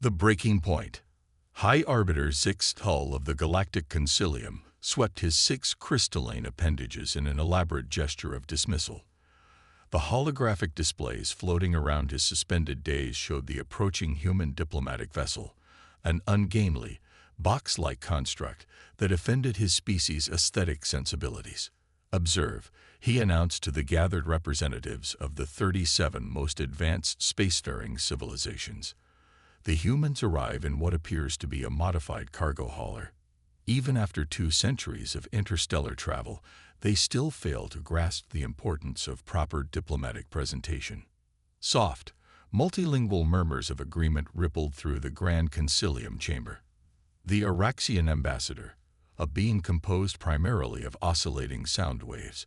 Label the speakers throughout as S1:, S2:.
S1: The breaking point. High Arbiter Zix's hull of the Galactic Concilium swept his 6 crystalline appendages in an elaborate gesture of dismissal. The holographic displays floating around his suspended days showed the approaching human diplomatic vessel, an ungainly, box-like construct that offended his species' aesthetic sensibilities. "Observe," he announced to the gathered representatives of the 37 most advanced spacefaring civilizations. The humans arrive in what appears to be a modified cargo hauler. Even after 2 centuries of interstellar travel, they still fail to grasp the importance of proper diplomatic presentation. Soft, multilingual murmurs of agreement rippled through the Grand Concilium chamber. The Araxian ambassador, a being composed primarily of oscillating sound waves,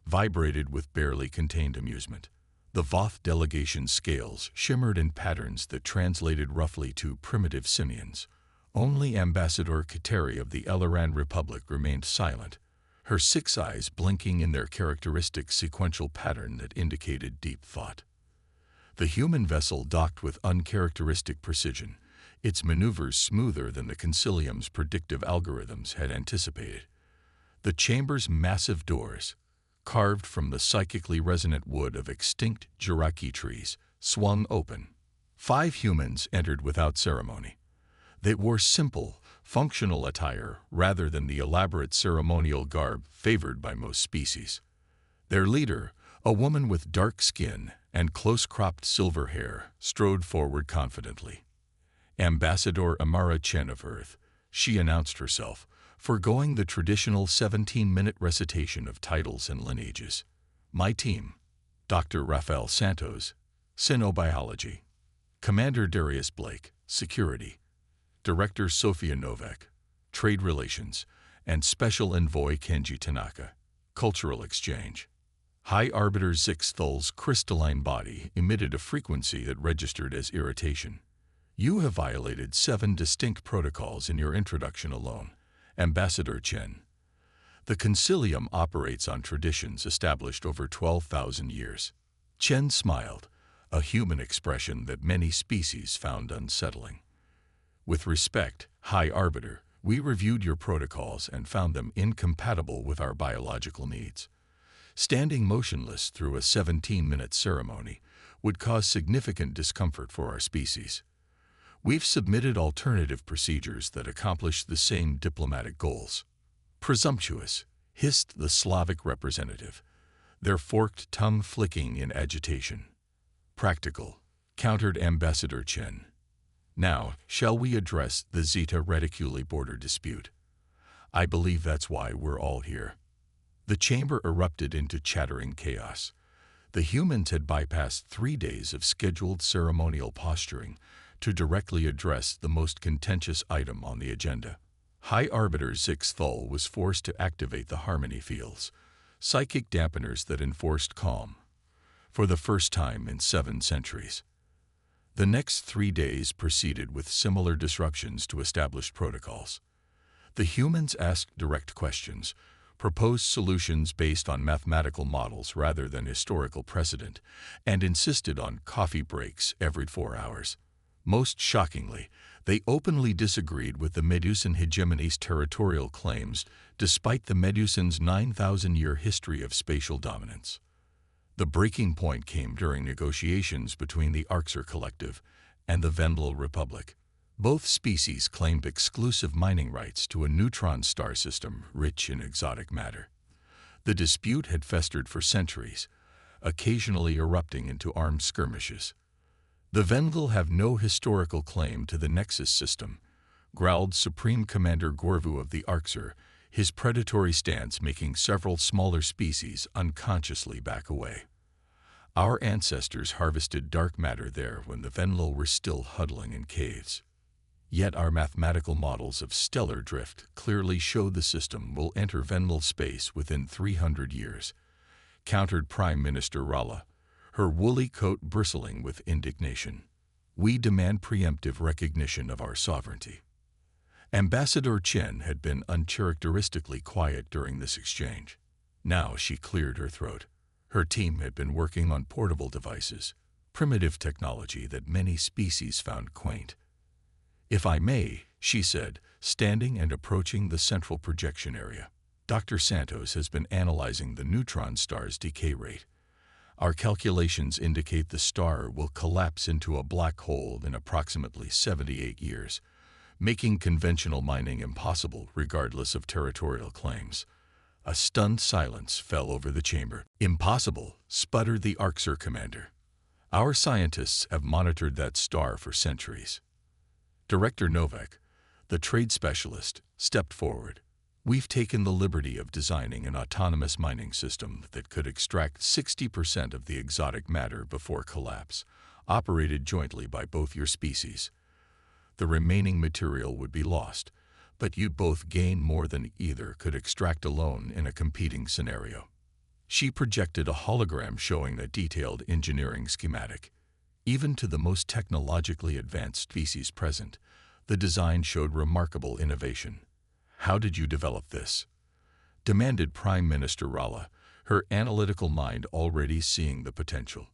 S1: vibrated with barely contained amusement. The Voth delegation's scales shimmered in patterns that translated roughly to primitive simians. Only Ambassador Kateri of the Eleran Republic remained silent, her 6 eyes blinking in their characteristic sequential pattern that indicated deep thought. The human vessel docked with uncharacteristic precision, its maneuvers smoother than the Concilium's predictive algorithms had anticipated. The chamber's massive doors, carved from the psychically resonant wood of extinct Jiraki trees, swung open. 5 humans entered without ceremony. They wore simple, functional attire rather than the elaborate ceremonial garb favored by most species. Their leader, a woman with dark skin and close-cropped silver hair, strode forward confidently. Ambassador Amara Chen of Earth, she announced herself, foregoing the traditional 17-minute recitation of titles and lineages. "My team: Dr. Rafael Santos, Cynobiology; Commander Darius Blake, Security; Director Sofia Novak, Trade Relations; and Special Envoy Kenji Tanaka, Cultural Exchange." High Arbiter Zixthal's crystalline body emitted a frequency that registered as irritation. "You have violated 7 distinct protocols in your introduction alone, Ambassador Chen. The Concilium operates on traditions established over 12,000 years." Chen smiled, a human expression that many species found unsettling. "With respect, High Arbiter, we reviewed your protocols and found them incompatible with our biological needs. Standing motionless through a 17-minute ceremony would cause significant discomfort for our species. We've submitted alternative procedures that accomplish the same diplomatic goals." "Presumptuous," hissed the Slavic representative, their forked tongue flicking in agitation. "Practical," countered Ambassador Chen. "Now, shall we address the Zeta Reticuli border dispute? I believe that's why we're all here." The chamber erupted into chattering chaos. The humans had bypassed 3 days of scheduled ceremonial posturing to directly address the most contentious item on the agenda. High Arbiter Zixthal was forced to activate the harmony fields, psychic dampeners that enforced calm, for the first time in 7 centuries. The next 3 days proceeded with similar disruptions to established protocols. The humans asked direct questions, proposed solutions based on mathematical models rather than historical precedent, and insisted on coffee breaks every 4 hours. Most shockingly, they openly disagreed with the Medusan hegemony's territorial claims despite the Medusan's 9,000-year history of spatial dominance. The breaking point came during negotiations between the Arxer Collective and the Vendel Republic. Both species claimed exclusive mining rights to a neutron star system rich in exotic matter. The dispute had festered for centuries, occasionally erupting into armed skirmishes. "The Vendel have no historical claim to the Nexus system," growled Supreme Commander Gorvu of the Arxer, his predatory stance making several smaller species unconsciously back away. "Our ancestors harvested dark matter there when the Vendel were still huddling in caves. Yet our mathematical models of stellar drift clearly show the system will enter Vendel space within 300 years, countered Prime Minister Rala, her woolly coat bristling with indignation. "We demand preemptive recognition of our sovereignty." Ambassador Chen had been uncharacteristically quiet during this exchange. Now she cleared her throat. Her team had been working on portable devices, primitive technology that many species found quaint. "If I may," she said, standing and approaching the central projection area. "Dr. Santos has been analyzing the neutron star's decay rate. Our calculations indicate the star will collapse into a black hole in approximately 78 years, making conventional mining impossible regardless of territorial claims." A stunned silence fell over the chamber. "Impossible," sputtered the ARCSER commander. "Our scientists have monitored that star for centuries." Director Novak, the trade specialist, stepped forward. "We've taken the liberty of designing an autonomous mining system that could extract 60% of the exotic matter before collapse, operated jointly by both your species. The remaining material would be lost, but you'd both gain more than either could extract alone in a competing scenario." She projected a hologram showing a detailed engineering schematic. Even to the most technologically advanced species present, the design showed remarkable innovation. "How did you develop this?" demanded Prime Minister Rala, her analytical mind already seeing the potential.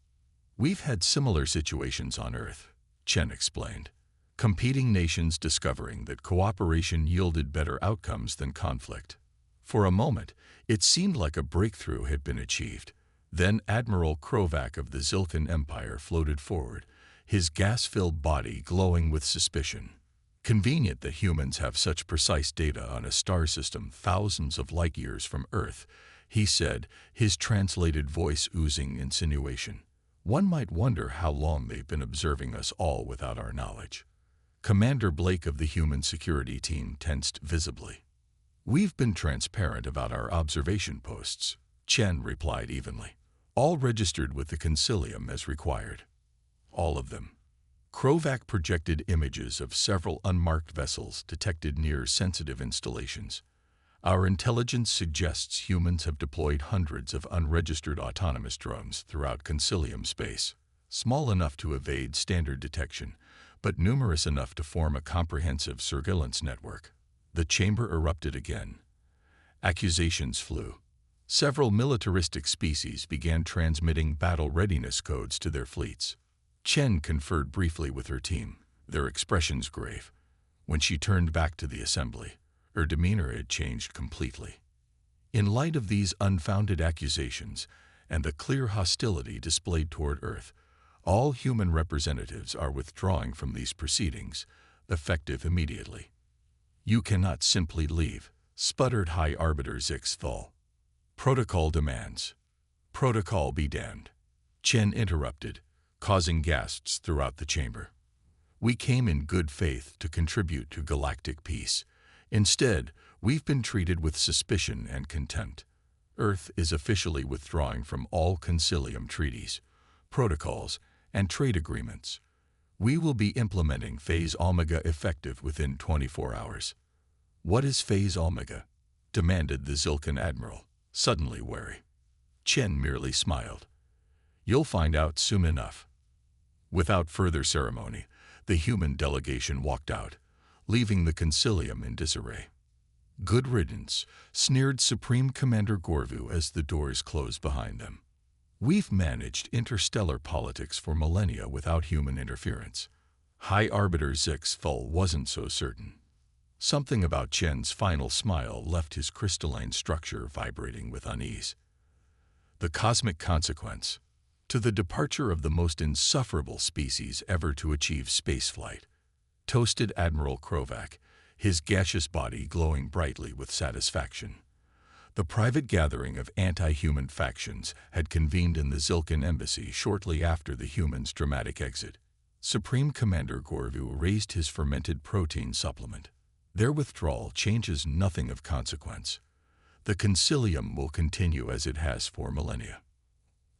S1: "We've had similar situations on Earth," Chen explained. "Competing nations discovering that cooperation yielded better outcomes than conflict. For a moment, it seemed like a breakthrough had been achieved. Then Admiral Krovac of the Zilkan Empire floated forward, his gas-filled body glowing with suspicion. Convenient that humans have such precise data on a star system thousands of light-years from Earth," he said, his translated voice oozing insinuation. "One might wonder how long they've been observing us all without our knowledge." Commander Blake of the Human Security Team tensed visibly. "We've been transparent about our observation posts," Chen replied evenly. "All registered with the Concilium as required." "All of them." Krovac projected images of several unmarked vessels detected near sensitive installations. "Our intelligence suggests humans have deployed hundreds of unregistered autonomous drones throughout Concilium space, small enough to evade standard detection, but numerous enough to form a comprehensive surveillance network." The chamber erupted again. Accusations flew. Several militaristic species began transmitting battle readiness codes to their fleets. Chen conferred briefly with her team, their expressions grave. When she turned back to the assembly, her demeanor had changed completely. In light of these unfounded accusations and the clear hostility displayed toward Earth, all human representatives are withdrawing from these proceedings, effective immediately. "You cannot simply leave," sputtered High Arbiter Zixthal. "Protocol demands." "Protocol be damned," Chen interrupted, causing gasps throughout the chamber. "We came in good faith to contribute to galactic peace. Instead, we've been treated with suspicion and contempt. Earth is officially withdrawing from all Concilium treaties, protocols, and trade agreements. We will be implementing Phase Omega effective within 24 hours. "What is Phase Omega?" demanded the Zilkan Admiral, suddenly wary. Chen merely smiled. "You'll find out soon enough." Without further ceremony, the human delegation walked out, leaving the Concilium in disarray. "Good riddance," sneered Supreme Commander Gorvu as the doors closed behind them. "We've managed interstellar politics for millennia without human interference." High Arbiter Zixthal wasn't so certain. Something about Chen's final smile left his crystalline structure vibrating with unease. The cosmic consequence, to the departure of the most insufferable species ever to achieve spaceflight, toasted Admiral Krovac, his gaseous body glowing brightly with satisfaction. The private gathering of anti-human factions had convened in the Zilkan embassy shortly after the humans' dramatic exit. Supreme Commander Gorvu raised his fermented protein supplement. "Their withdrawal changes nothing of consequence. The Concilium will continue as it has for millennia."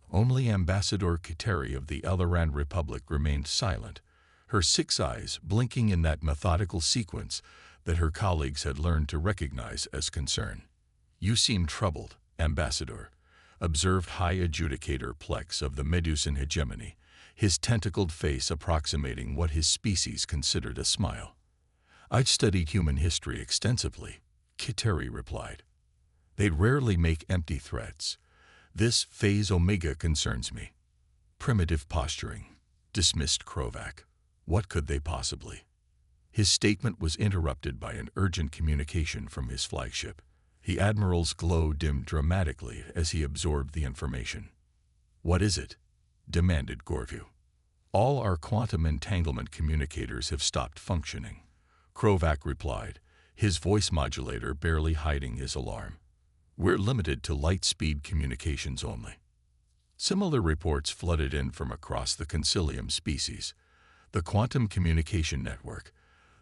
S1: Only Ambassador Kiteri of the Elleran Republic remained silent, her 6 eyes blinking in that methodical sequence that her colleagues had learned to recognize as concern. "You seem troubled, Ambassador," observed High Adjudicator Plex of the Medusan hegemony, his tentacled face approximating what his species considered a smile. "I've studied human history extensively," Kiteri replied. "They'd rarely make empty threats. This Phase Omega concerns me." "Primitive posturing," dismissed Krovac. "What could they possibly?" His statement was interrupted by an urgent communication from his flagship. The admiral's glow dimmed dramatically as he absorbed the information. "What is it?" demanded Gorview. "All our quantum entanglement communicators have stopped functioning," Krovac replied, his voice modulator barely hiding his alarm. "We're limited to light-speed communications only." Similar reports flooded in from across the Concilium species. The quantum communication network,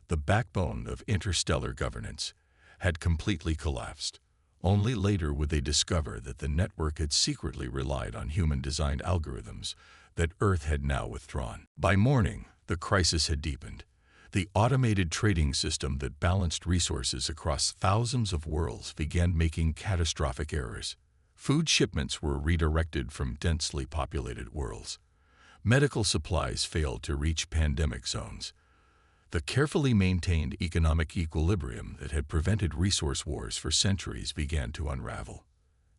S1: the backbone of interstellar governance, had completely collapsed. Only later would they discover that the network had secretly relied on human-designed algorithms that Earth had now withdrawn. By morning, the crisis had deepened. The automated trading system that balanced resources across thousands of worlds began making catastrophic errors. Food shipments were redirected from densely populated worlds. Medical supplies failed to reach pandemic zones. The carefully maintained economic equilibrium that had prevented resource wars for centuries began to unravel.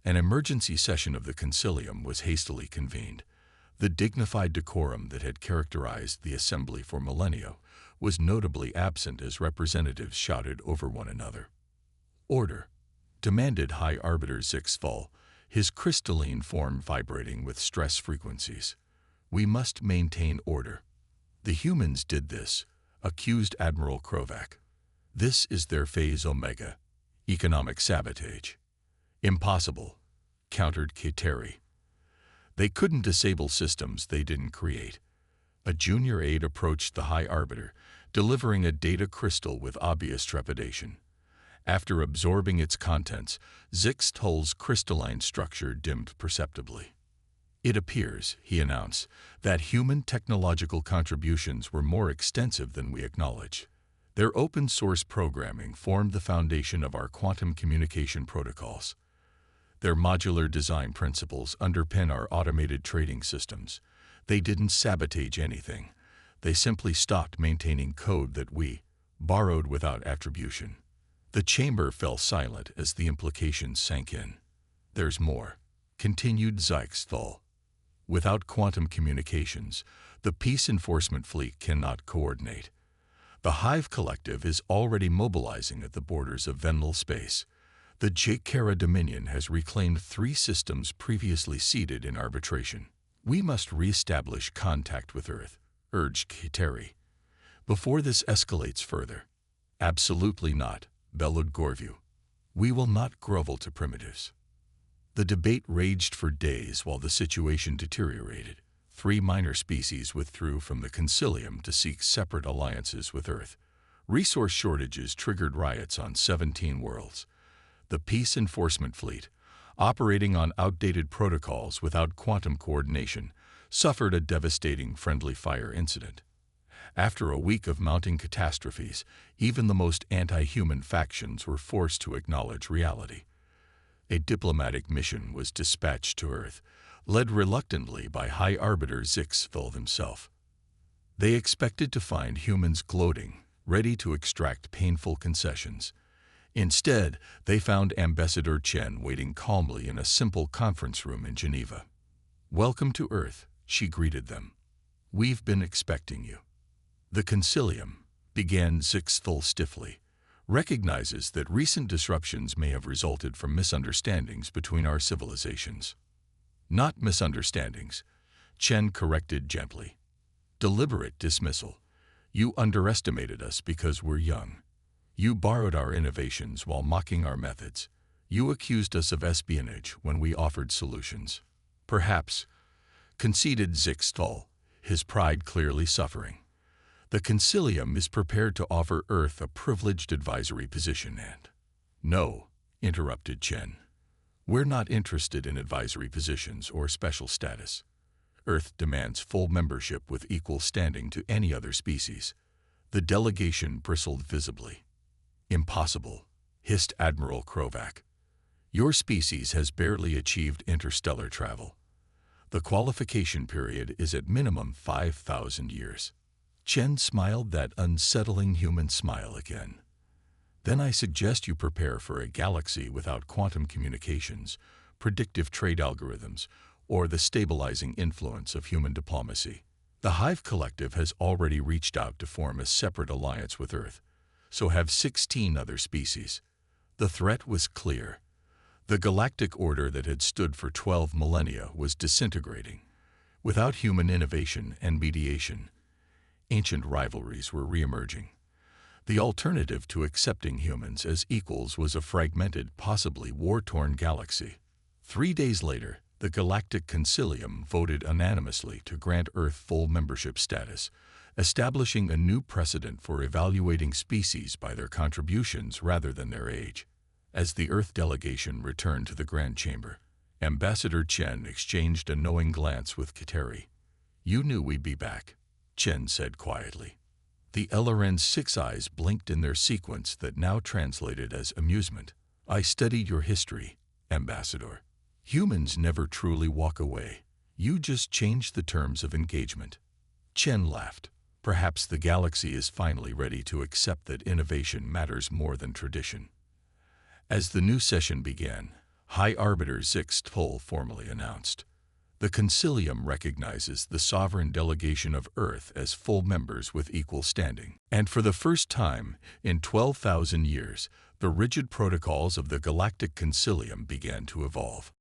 S1: An emergency session of the Concilium was hastily convened. The dignified decorum that had characterized the assembly for millennia was notably absent as representatives shouted over one another. "Order," demanded High Arbiter Zixthal, his crystalline form vibrating with stress frequencies. "We must maintain order." "The humans did this," accused Admiral Krovac. "This is their phase Omega, economic sabotage." "Impossible," countered Kiteri. "They couldn't disable systems they didn't create." A junior aide approached the High Arbiter, delivering a data crystal with obvious trepidation. After absorbing its contents, Zixthal's crystalline structure dimmed perceptibly. "It appears," he announced, "that human technological contributions were more extensive than we acknowledge. Their open-source programming formed the foundation of our quantum communication protocols. Their modular design principles underpin our automated trading systems. They didn't sabotage anything. They simply stopped maintaining code that we borrowed without attribution." The chamber fell silent as the implications sank in. "There's more," continued Zixthal. "Without quantum communications, the peace enforcement fleet cannot coordinate. The Hive Collective is already mobilizing at the borders of Venlil space. The Jakara Dominion has reclaimed 3 systems previously ceded in arbitration. We must reestablish contact with Earth," urged Kiteri, "before this escalates further." "Absolutely not," bellowed Gorview. "We will not grovel to primitives." The debate raged for days while the situation deteriorated. 3 minor species withdrew from the Concilium to seek separate alliances with Earth. Resource shortages triggered riots on 17 worlds. The Peace Enforcement Fleet, operating on outdated protocols without quantum coordination, suffered a devastating friendly fire incident. After a week of mounting catastrophes, even the most anti-human factions were forced to acknowledge reality. A diplomatic mission was dispatched to Earth, led reluctantly by High Arbiter Zixthal himself. They expected to find humans gloating, ready to extract painful concessions. Instead, they found Ambassador Chen waiting calmly in a simple conference room in Geneva. "Welcome to Earth," she greeted them. "We've been expecting you." "The Concilium," began Zixthal stiffly, "recognizes that recent disruptions may have resulted from misunderstandings between our civilizations." "Not misunderstandings," Chen corrected gently. "Deliberate dismissal. You underestimated us because we're young. You borrowed our innovations while mocking our methods. You accused us of espionage when we offered solutions." "Perhaps," conceded Zixthal, his pride clearly suffering. "The Concilium is prepared to offer Earth a privileged advisory position and—" "No," interrupted Chen. "We're not interested in advisory positions or special status. Earth demands full membership with equal standing to any other species." The delegation bristled visibly. "Impossible," hissed Admiral Krovac. "Your species has barely achieved interstellar travel. The qualification period is at minimum 5,000 years. Chen smiled that unsettling human smile again. "Then I suggest you prepare for a galaxy without quantum communications, predictive trade algorithms, or the stabilizing influence of human diplomacy." The Hive Collective has already reached out to form a separate alliance with Earth, so have 16 other species. The threat was clear. The galactic order that had stood for 12 millennia was disintegrating. Without human innovation and mediation, ancient rivalries were reemerging. The alternative to accepting humans as equals was a fragmented, possibly war-torn galaxy. 3 days later, the Galactic Concilium voted unanimously to grant Earth full membership status, establishing a new precedent for evaluating species by their contributions rather than their age. As the Earth delegation returned to the Grand Chamber, Ambassador Chen exchanged a knowing glance with Kateri. "You knew we'd be back," Chen said quietly. The LRN's 6 eyes blinked in their sequence that now translated as amusement. "I studied your history, Ambassador. Humans never truly walk away. You just changed the terms of engagement." Chen laughed. Perhaps the galaxy is finally ready to accept that innovation matters more than tradition. As the new session began, High Arbiter Zixtol formally announced, "The Concilium recognizes the sovereign delegation of Earth as full members with equal standing." And for the first time in 12,000 years, the rigid protocols of the Galactic Concilium began to evolve.